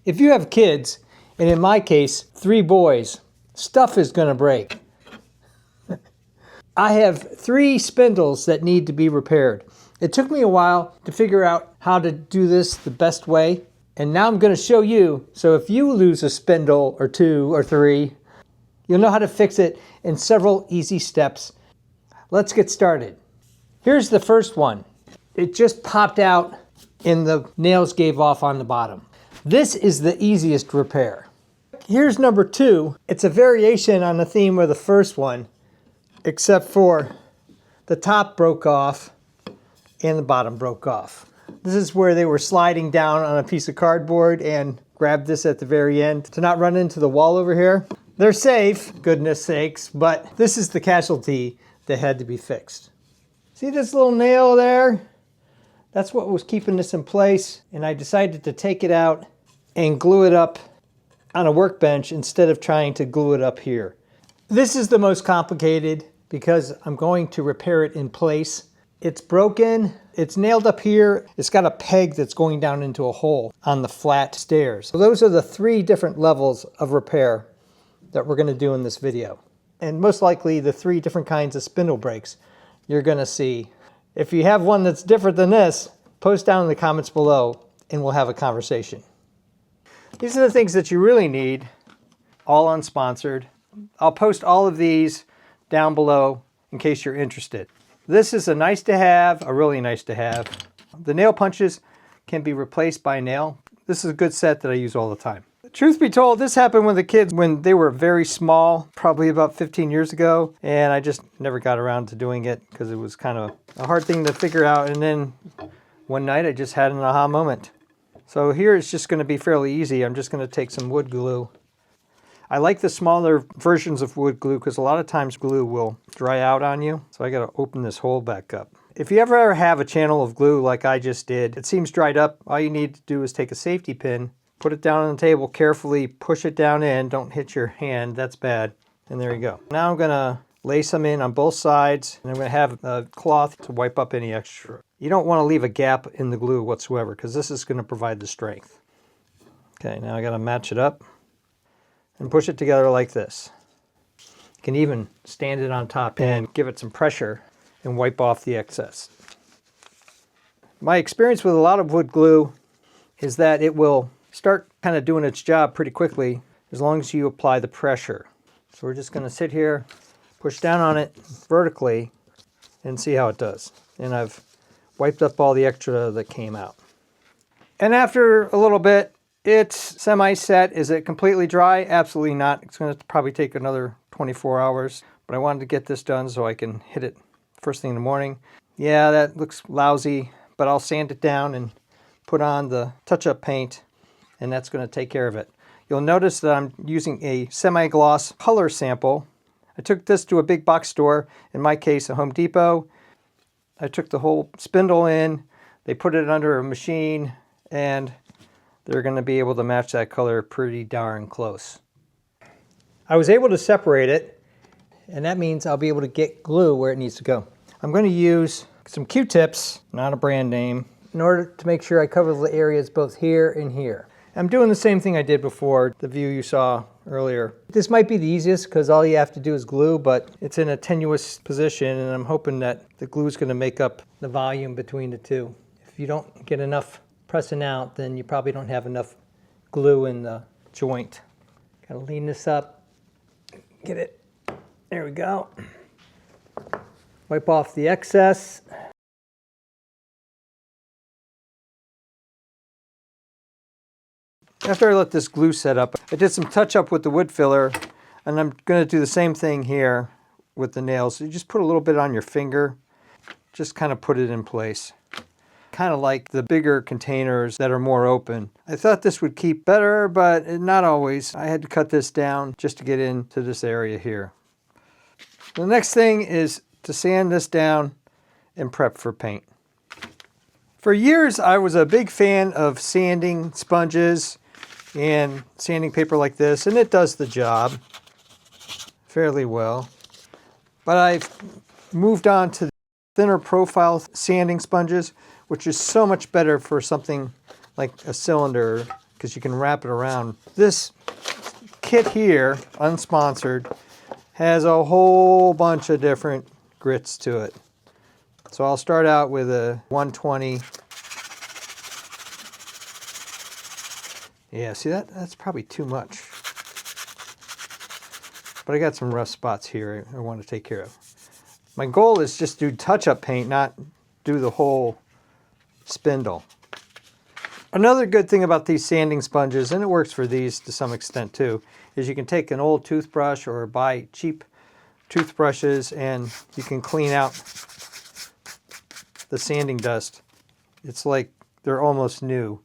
If you have kids, and in my case, 3 boys, stuff is gonna break. I have 3 spindles that need to be repaired. It took me a while to figure out how to do this the best way, and now I'm gonna show you, so if you lose a spindle or 2 or 3, you'll know how to fix it in several easy steps. Let's get started. Here's the first one. It just popped out and the nails gave off on the bottom. This is the easiest repair. Here's number 2. It's a variation on the theme of the first one, except for the top broke off and the bottom broke off. This is where they were sliding down on a piece of cardboard and grabbed this at the very end to not run into the wall over here. They're safe, goodness sakes, but this is the casualty that had to be fixed. See this little nail there? That's what was keeping this in place, and I decided to take it out and glue it up on a workbench instead of trying to glue it up here. This is the most complicated because I'm going to repair it in place. It's broken, it's nailed up here, it's got a peg that's going down into a hole on the flat stairs. So those are the 3 different levels of repair that we're going to do in this video. And most likely the 3 different kinds of spindle breaks you're going to see. If you have one that's different than this, post down in the comments below and we'll have a conversation. These are the things that you really need, all unsponsored. I'll post all of these down below in case you're interested. This is a nice to have, a really nice to have. The nail punches can be replaced by nail. This is a good set that I use all the time. Truth be told, this happened with the kids when they were very small, probably about 15 years ago, and I just never got around to doing it because it was kind of a hard thing to figure out, and then one night I just had an aha moment. So here it's just going to be fairly easy. I'm just going to take some wood glue. I like the smaller versions of wood glue because a lot of times glue will dry out on you, so I got to open this hole back up. If you ever have a channel of glue like I just did, it seems dried up, all you need to do is take a safety pin, put it down on the table, carefully push it down in, don't hit your hand, that's bad, and there you go. Now I'm gonna lace them in on both sides, and I'm gonna have a cloth to wipe up any extra. You don't wanna leave a gap in the glue whatsoever, because this is gonna provide the strength. Okay, now I gotta match it up and push it together like this. You can even stand it on top and give it some pressure and wipe off the excess. My experience with a lot of wood glue is that it will start kind of doing its job pretty quickly as long as you apply the pressure. So we're just going to sit here, push down on it vertically and see how it does. And I've wiped up all the extra that came out. And after a little bit, it's semi-set. Is it completely dry? Absolutely not. It's going to probably take another 24 hours, but I wanted to get this done so I can hit it first thing in the morning. Yeah, that looks lousy, but I'll sand it down and put on the touch-up paint, and that's going to take care of it. You'll notice that I'm using a semi-gloss color sample. I took this to a big box store, in my case a Home Depot. I took the whole spindle in, they put it under a machine, and they're going to be able to match that color pretty darn close. I was able to separate it, and that means I'll be able to get glue where it needs to go. I'm going to use some Q-tips, not a brand name, in order to make sure I cover the areas both here and here. I'm doing the same thing I did before, the view you saw earlier. This might be the easiest because all you have to do is glue, but it's in a tenuous position, and I'm hoping that the glue is going to make up the volume between the two. If you don't get enough pressing out, then you probably don't have enough glue in the joint. Gotta lean this up, get it, there we go. Wipe off the excess. After I let this glue set up, I did some touch up with the wood filler, and I'm going to do the same thing here with the nails. So you just put a little bit on your finger, just kind of put it in place. Kind of like the bigger containers that are more open. I thought this would keep better, but not always. I had to cut this down just to get into this area here. The next thing is to sand this down and prep for paint. For years, I was a big fan of sanding sponges and sanding paper like this, and it does the job fairly well. But I've moved on to thinner profile sanding sponges, which is so much better for something like a cylinder because you can wrap it around. This kit here, unsponsored, has a whole bunch of different grits to it. So I'll start out with a 120. Yeah, see that's probably too much. But I got some rough spots here I want to take care of. My goal is just to do touch-up paint, not do the whole spindle. Another good thing about these sanding sponges, and it works for these to some extent too, is you can take an old toothbrush or buy cheap toothbrushes and you can clean out the sanding dust. It's like they're almost new.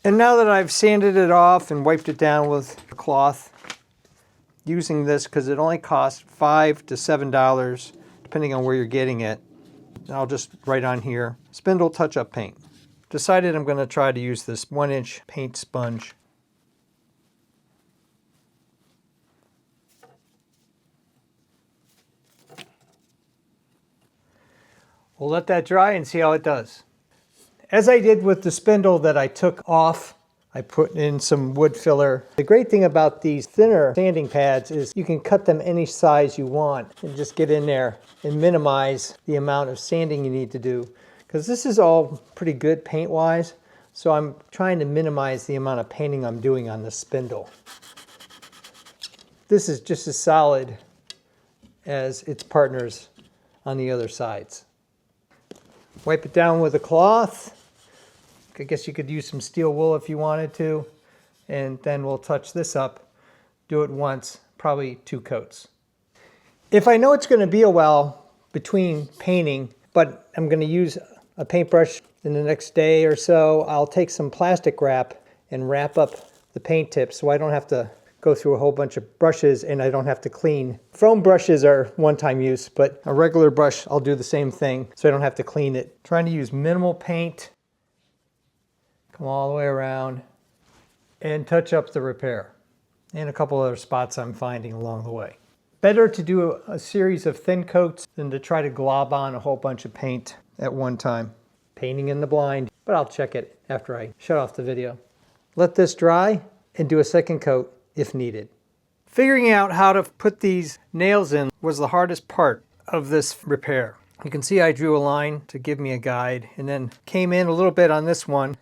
And now that I've sanded it off and wiped it down with a cloth, using this because it only costs $5 to $7 depending on where you're getting it. I'll just write on here, Spindle touch-up paint. Decided I'm going to try to use this 1-inch paint sponge. We'll let that dry and see how it does. As I did with the spindle that I took off, I put in some wood filler. The great thing about these thinner sanding pads is you can cut them any size you want and just get in there and minimize the amount of sanding you need to do. Because this is all pretty good paint-wise, so I'm trying to minimize the amount of painting I'm doing on this spindle. This is just as solid as its partners on the other sides. Wipe it down with a cloth. I guess you could use some steel wool if you wanted to, and then we'll touch this up. Do it once, probably 2 coats. If I know it's going to be a while between painting, but I'm going to use a paintbrush in the next day or so, I'll take some plastic wrap and wrap up the paint tips so I don't have to go through a whole bunch of brushes and I don't have to clean. Foam brushes are one-time use, but a regular brush I'll do the same thing so I don't have to clean it. Trying to use minimal paint. Come all the way around and touch up the repair and a couple other spots I'm finding along the way. Better to do a series of thin coats than to try to glob on a whole bunch of paint at one time. Painting in the blind, but I'll check it after I shut off the video. Let this dry and do a second coat if needed. Figuring out how to put these nails in was the hardest part of this repair. You can see I drew a line to give me a guide and then came in a little bit on this one.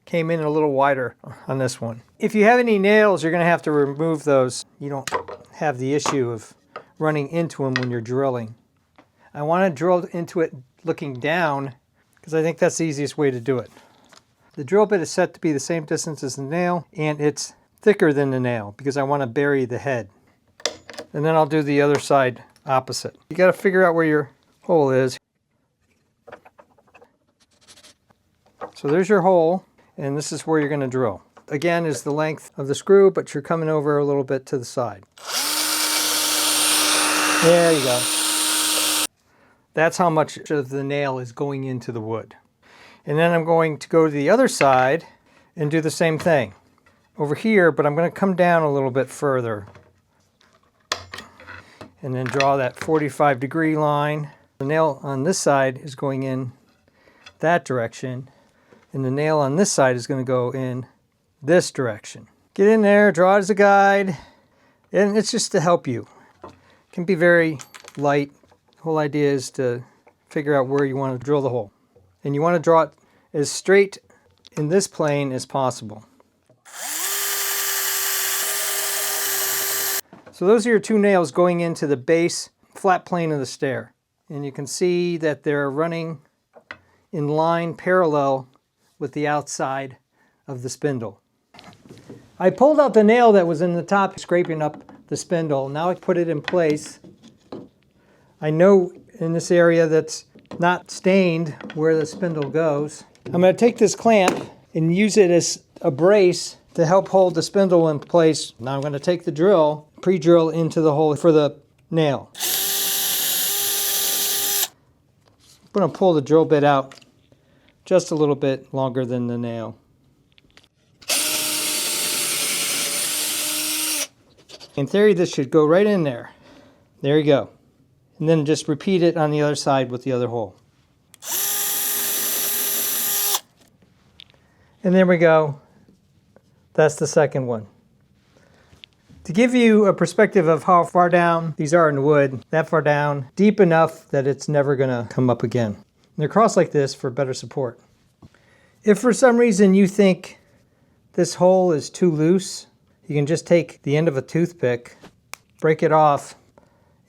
Came in a little wider on this one. If you have any nails, you're going to have to remove those. You don't have the issue of running into them when you're drilling. I want to drill into it looking down because I think that's the easiest way to do it. The drill bit is set to be the same distance as the nail, and it's thicker than the nail because I want to bury the head. And then I'll do the other side opposite. You got to figure out where your hole is. So there's your hole. And this is where you're going to drill. Again, is the length of the screw, but you're coming over a little bit to the side. There you go. That's how much of the nail is going into the wood. And then I'm going to go to the other side and do the same thing. Over here, but I'm going to come down a little bit further. And then draw that 45-degree line. The nail on this side is going in that direction. And the nail on this side is going to go in this direction. Get in there, draw it as a guide, and it's just to help you. It can be very light. The whole idea is to figure out where you want to drill the hole. And you want to draw it as straight in this plane as possible. So those are your 2 nails going into the base flat plane of the stair. And you can see that they're running in line parallel with the outside of the spindle. I pulled out the nail that was in the top, scraping up the spindle. Now I put it in place. I know in this area that's not stained where the spindle goes. I'm going to take this clamp and use it as a brace to help hold the spindle in place. Now I'm going to take the drill, pre-drill into the hole for the nail. I'm going to pull the drill bit out just a little bit longer than the nail. In theory, this should go right in there. There you go. And then just repeat it on the other side with the other hole. And there we go. That's the second one. To give you a perspective of how far down these are in the wood, that far down, deep enough that it's never gonna come up again. And they're crossed like this for better support. If for some reason you think this hole is too loose, you can just take the end of a toothpick, break it off,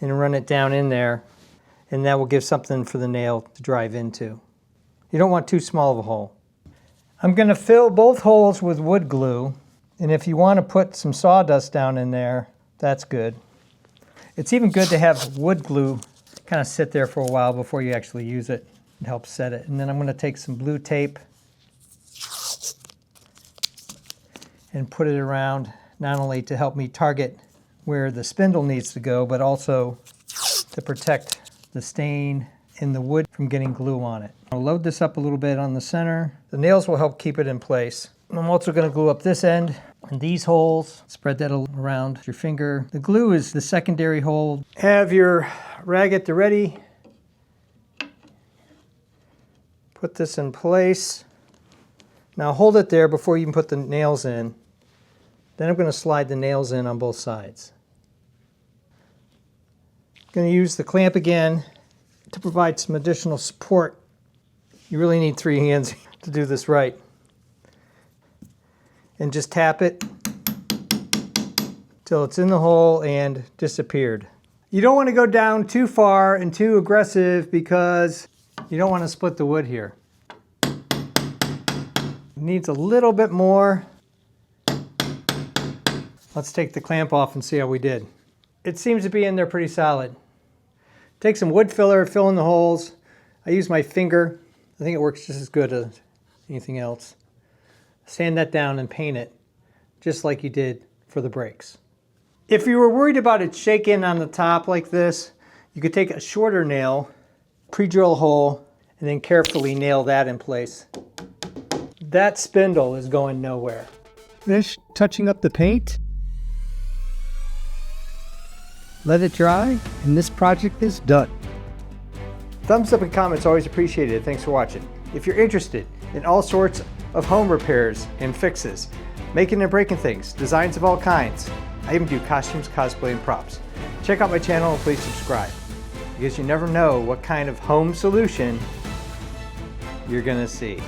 and run it down in there, and that will give something for the nail to drive into. You don't want too small of a hole. I'm gonna fill both holes with wood glue, and if you want to put some sawdust down in there, that's good. It's even good to have wood glue kind of sit there for a while before you actually use it. It helps set it. And then I'm gonna take some blue tape and put it around, not only to help me target where the spindle needs to go, but also to protect the stain in the wood from getting glue on it. I'll load this up a little bit on the center. The nails will help keep it in place. I'm also going to glue up this end and these holes. Spread that around your finger. The glue is the secondary hole. Have your rag at the ready. Put this in place. Now hold it there before you can put the nails in. Then I'm going to slide the nails in on both sides. I'm going to use the clamp again to provide some additional support. You really need 3 hands to do this right. And just tap it till it's in the hole and disappeared. You don't want to go down too far and too aggressive because you don't want to split the wood here. It needs a little bit more. Let's take the clamp off and see how we did. It seems to be in there pretty solid. Take some wood filler, fill in the holes. I use my finger. I think it works just as good as anything else. Sand that down and paint it just like you did for the brakes. If you were worried about it shaking on the top like this, you could take a shorter nail, pre-drill a hole, and then carefully nail that in place. That spindle is going nowhere. Finish touching up the paint. Let it dry, and this project is done. Thumbs up and comments always appreciated. Thanks for watching. If you're interested in all sorts of home repairs and fixes, making and breaking things, designs of all kinds, I even do costumes, cosplay, and props. Check out my channel and please subscribe, because you never know what kind of home solution you're gonna see.